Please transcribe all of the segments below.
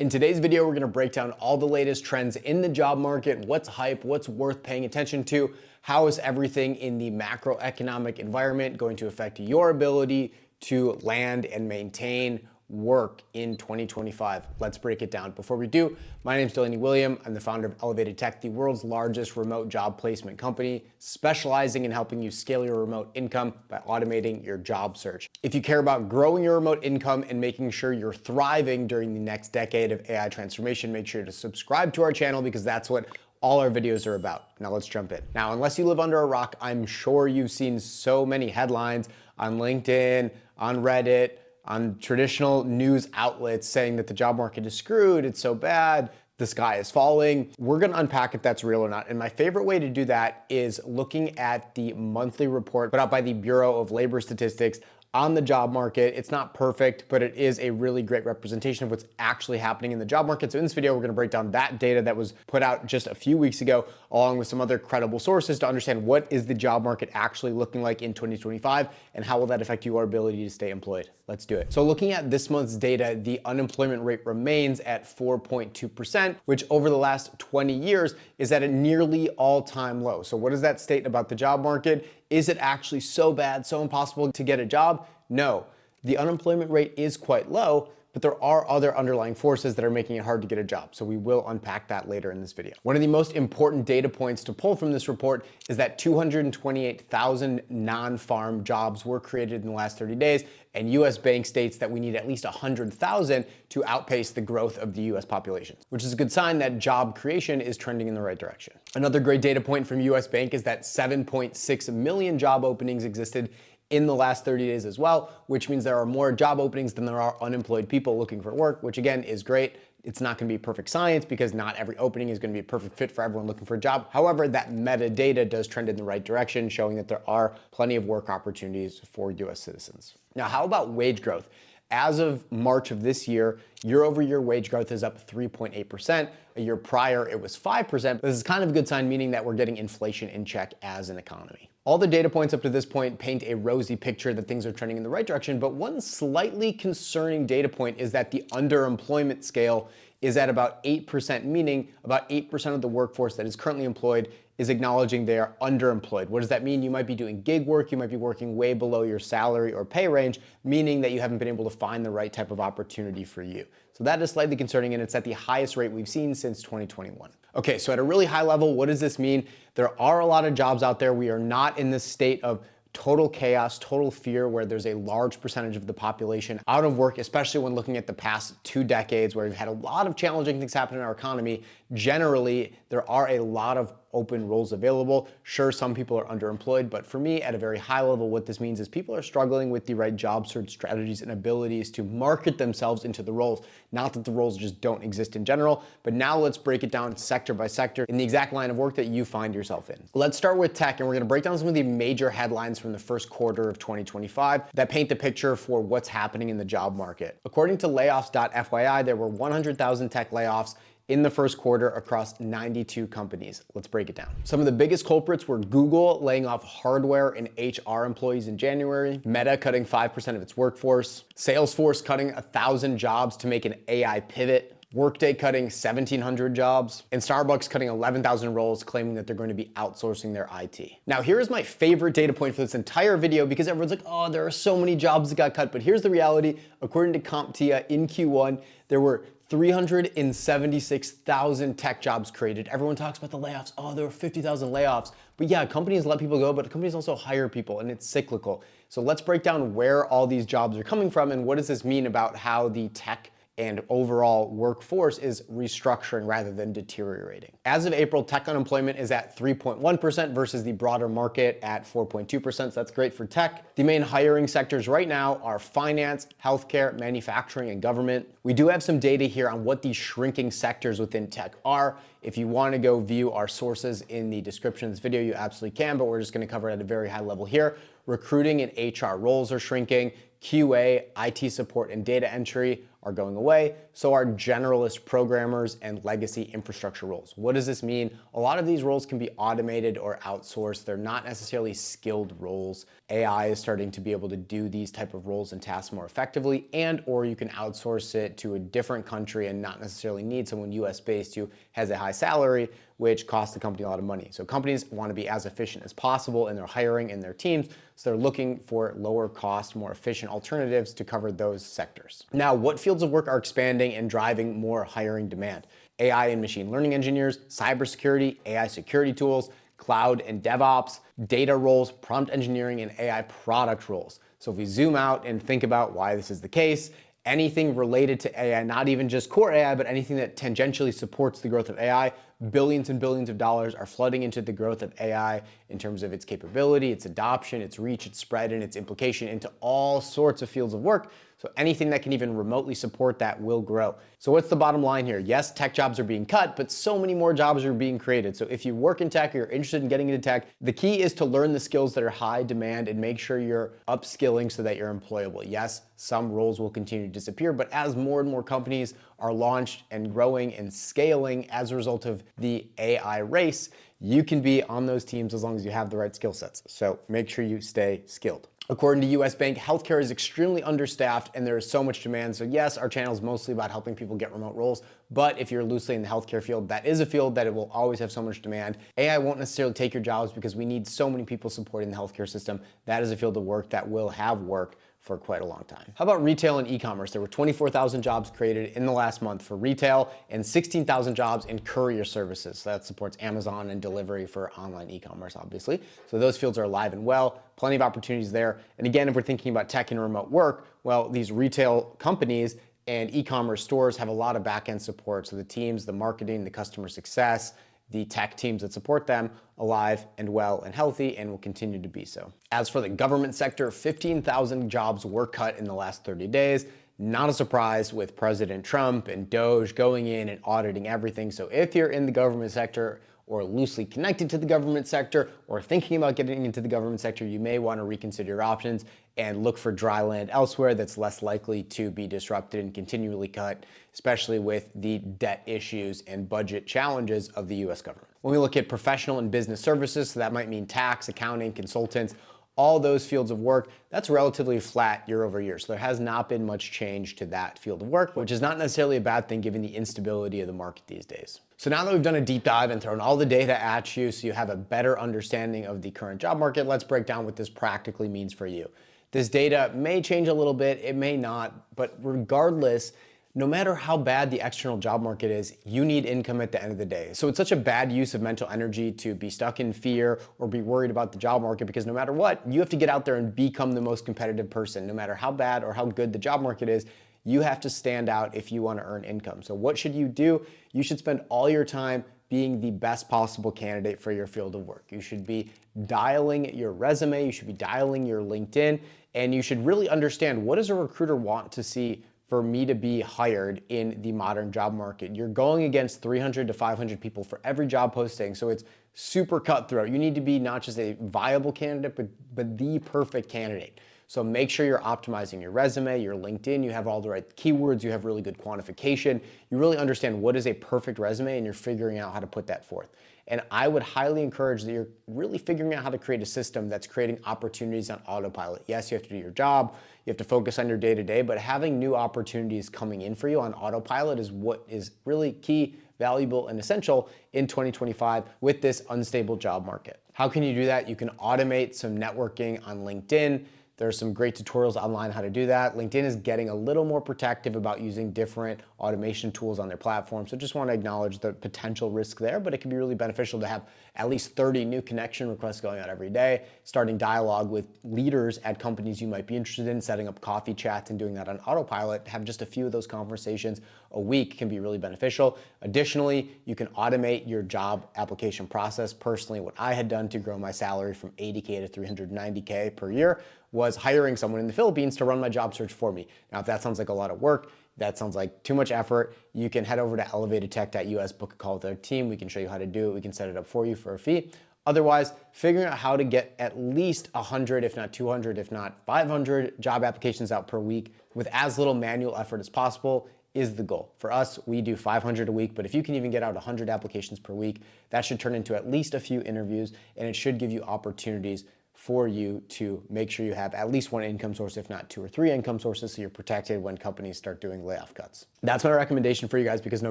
In today's video, we're gonna break down all the latest trends in the job market, what's hype, what's worth paying attention to, how is everything in the macroeconomic environment going to affect your ability to land and maintain work in 2025. Let's break it down. Before we do, my name is Delaney William. I'm the founder of Elevated Tech, the world's largest remote job placement company, specializing in helping you scale your remote income by automating your job search. If you care about growing your remote income and making sure you're thriving during the next decade of AI transformation, make sure to subscribe to our channel because that's what all our videos are about. Now let's jump in. Now, unless you live under a rock, I'm sure you've seen so many headlines on LinkedIn, on Reddit, on traditional news outlets saying that the job market is screwed, it's so bad, the sky is falling. We're gonna unpack if that's real or not. And my favorite way to do that is looking at the monthly report put out by the Bureau of Labor Statistics on the job market. It's not perfect, but it is a really great representation of what's actually happening in the job market. So in this video, we're gonna break down that data that was put out just a few weeks ago, along with some other credible sources to understand what is the job market actually looking like in 2025 and how will that affect your ability to stay employed. Let's do it. So looking at this month's data, the unemployment rate remains at 4.2%, which over the last 20 years is at a nearly all-time low. So what does that state about the job market? Is it actually so bad, so impossible to get a job? No. The unemployment rate is quite low, but there are other underlying forces that are making it hard to get a job. So we will unpack that later in this video. One of the most important data points to pull from this report is that 228,000 non-farm jobs were created in the last 30 days, and US Bank states that we need at least 100,000 to outpace the growth of the US population, which is a good sign that job creation is trending in the right direction. Another great data point from US Bank is that 7.6 million job openings existed in the last 30 days as well, which means there are more job openings than there are unemployed people looking for work, which again is great. It's not gonna be perfect science because not every opening is gonna be a perfect fit for everyone looking for a job. However, that metadata does trend in the right direction, showing that there are plenty of work opportunities for US citizens. Now, how about wage growth? As of March of this year, year-over-year wage growth is up 3.8%. A year prior, it was 5%. This is kind of a good sign, meaning that we're getting inflation in check as an economy. All the data points up to this point paint a rosy picture that things are trending in the right direction, but one slightly concerning data point is that the underemployment scale is at about 8%, meaning about 8% of the workforce that is currently employed is acknowledging they are underemployed. What does that mean? You might be doing gig work, you might be working way below your salary or pay range, meaning that you haven't been able to find the right type of opportunity for you. So that is slightly concerning, and it's at the highest rate we've seen since 2021. Okay, so at a really high level, what does this mean? There are a lot of jobs out there. We are not in this state of total chaos, total fear, where there's a large percentage of the population out of work, especially when looking at the past 2 decades where we've had a lot of challenging things happen in our economy. Generally, there are a lot of open roles available. Sure, some people are underemployed, but for me, at a very high level, what this means is people are struggling with the right job search strategies and abilities to market themselves into the roles. Not that the roles just don't exist in general, but now let's break it down sector by sector in the exact line of work that you find yourself in. Let's start with tech, and we're gonna break down some of the major headlines from the first quarter of 2025 that paint the picture for what's happening in the job market. According to layoffs.fyi, there were 100,000 tech layoffs in the first quarter across 92 companies. Let's break it down. Some of the biggest culprits were Google laying off hardware and HR employees in January, Meta cutting 5% of its workforce, Salesforce cutting 1,000 jobs to make an AI pivot, Workday cutting 1,700 jobs, and Starbucks cutting 11,000 roles, claiming that they're going to be outsourcing their IT. Now, here's my favorite data point for this entire video because everyone's like, oh, there are so many jobs that got cut. But here's the reality. According to CompTIA, in Q1, there were 376,000 tech jobs created. Everyone talks about the layoffs. Oh, there were 50,000 layoffs. But yeah, companies let people go, but companies also hire people, and it's cyclical. So let's break down where all these jobs are coming from and what does this mean about how the tech and overall workforce is restructuring rather than deteriorating. As of April, tech unemployment is at 3.1% versus the broader market at 4.2%, so that's great for tech. The main hiring sectors right now are finance, healthcare, manufacturing, and government. We do have some data here on what these shrinking sectors within tech are. If you want to go view our sources in the description of this video, you absolutely can, but we're just going to cover it at a very high level here. Recruiting and HR roles are shrinking. QA, IT support, and data entry are going away. so are generalist programmers and legacy infrastructure roles. What does this mean? A lot of these roles can be automated or outsourced. They're not necessarily skilled roles. AI is starting to be able to do these type of roles and tasks more effectively, and or you can outsource it to a different country and not necessarily need someone US based who has a high salary, which costs the company a lot of money. So companies want to be as efficient as possible in their hiring and their teams, so they're looking for lower cost, more efficient alternatives to cover those sectors. Now, what fields of work are expanding and driving more hiring demand? AI and machine learning engineers, cybersecurity, AI security tools, cloud and DevOps, data roles, prompt engineering, and AI product roles. So if we zoom out and think about why this is the case, anything related to AI, not even just core AI, but anything that tangentially supports the growth of AI, billions and billions of dollars are flooding into the growth of AI in terms of its capability, its adoption, its reach, its spread, and its implication into all sorts of fields of work. So anything that can even remotely support that will grow. So what's the bottom line here? Yes, tech jobs are being cut, but so many more jobs are being created. So if you work in tech or you're interested in getting into tech, the key is to learn the skills that are high demand and make sure you're upskilling so that you're employable. Yes, some roles will continue to disappear, but as more and more companies are launched and growing and scaling as a result of the AI race, you can be on those teams as long as you have the right skill sets. So make sure you stay skilled. According to US Bank, healthcare is extremely understaffed and there is so much demand. So yes, our channel is mostly about helping people get remote roles, but if you're loosely in the healthcare field, that is a field that it will always have so much demand. AI won't necessarily take your jobs because we need so many people supporting the healthcare system. That is a field of work that will have work for quite a long time. How about retail and e-commerce? There were 24,000 jobs created in the last month for retail and 16,000 jobs in courier services. So that supports Amazon and delivery for online e-commerce, obviously. So those fields are alive and well, plenty of opportunities there. And again, if we're thinking about tech and remote work, well, these retail companies and e-commerce stores have a lot of back-end support. So the teams, the marketing, the customer success, the tech teams that support them, alive and well and healthy, and will continue to be so. As for the government sector, 15,000 jobs were cut in the last 30 days. Not a surprise with President Trump and Doge going in and auditing everything. So if you're in the government sector or loosely connected to the government sector or thinking about getting into the government sector, you may want to reconsider your options and look for dry land elsewhere that's less likely to be disrupted and continually cut, especially with the debt issues and budget challenges of the US government. When we look at professional and business services, so that might mean tax, accounting, consultants, all those fields of work, that's relatively flat year over year. So there has not been much change to that field of work, which is not necessarily a bad thing given the instability of the market these days. So now that we've done a deep dive and thrown all the data at you so you have a better understanding of the current job market, let's break down what this practically means for you. This data may change a little bit, it may not, but regardless, no matter how bad the external job market is, you need income at the end of the day. So it's such a bad use of mental energy to be stuck in fear or be worried about the job market, because no matter what, you have to get out there and become the most competitive person. No matter how bad or how good the job market is, you have to stand out if you want to earn income. So what should you do? You should spend all your time being the best possible candidate for your field of work. You should be dialing your resume, you should be dialing your LinkedIn, and you should really understand, what does a recruiter want to see for me to be hired in the modern job market? You're going against 300 to 500 people for every job posting, so it's super cutthroat. You need to be not just a viable candidate, but the perfect candidate. So make sure you're optimizing your resume, your LinkedIn, you have all the right keywords, you have really good quantification, you really understand what is a perfect resume, and you're figuring out how to put that forth. And I would highly encourage that you're really figuring out how to create a system that's creating opportunities on autopilot. Yes, you have to do your job, you have to focus on your day-to-day, but having new opportunities coming in for you on autopilot is what is really key, valuable, and essential in 2025 with this unstable job market. How can you do that? You can automate some networking on LinkedIn. There's some great tutorials online how to do that. LinkedIn is getting a little more protective about using different automation tools on their platform. So just want to acknowledge the potential risk there, but it can be really beneficial to have at least 30 new connection requests going out every day, starting dialogue with leaders at companies you might be interested in, setting up coffee chats and doing that on autopilot. Have just a few of those conversations a week can be really beneficial. Additionally, you can automate your job application process. Personally, what I had done to grow my salary from 80K to 390K per year was hiring someone in the Philippines to run my job search for me. Now, if that sounds like a lot of work, that sounds like too much effort, you can head over to elevatedtech.us, book a call with our team. We can show you how to do it. We can set it up for you for a fee. Otherwise, figuring out how to get at least 100, if not 200, if not 500 job applications out per week with as little manual effort as possible is the goal. For us, we do 500 a week, but if you can even get out 100 applications per week, that should turn into at least a few interviews, and it should give you opportunities for you to make sure you have at least one income source, if not 2 or 3 income sources, so you're protected when companies start doing layoff cuts. That's my recommendation for you guys, because no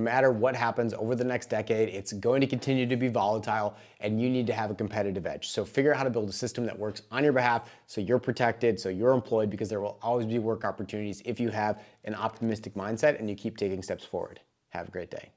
matter what happens over the next decade, it's going to continue to be volatile, and you need to have a competitive edge. So figure out how to build a system that works on your behalf so you're protected, so you're employed, because there will always be work opportunities if you have an optimistic mindset and you keep taking steps forward. Have a great day.